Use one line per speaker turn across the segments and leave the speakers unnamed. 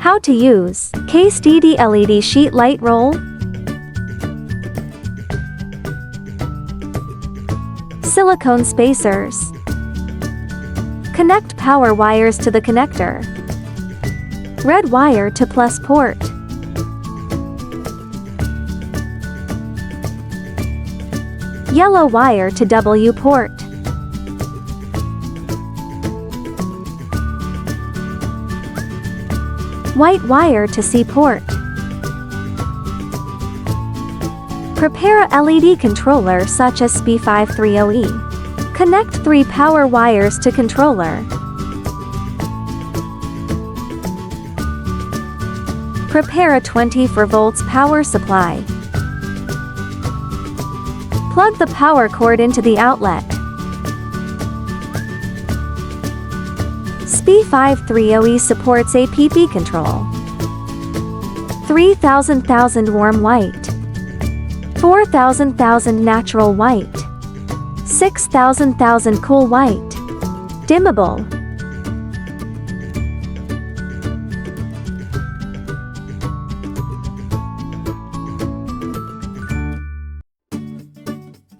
How to use Case DD LED sheet light roll. Silicone spacers. Connect power wires to the connector. Red wire to plus port. Yellow wire to W port. White wire to C port. Prepare a LED controller such as SPI530E. Connect 3 power wires to controller. Prepare a 24 volts power supply. Plug the power cord into the outlet. SPI530E supports APP control. 3000 warm white. 4000 natural white. 6000 cool white. Dimmable.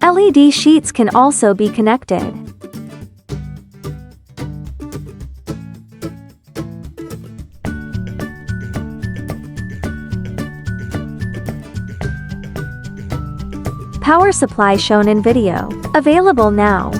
LED sheets can also be connected. Power supply shown in video. Available now.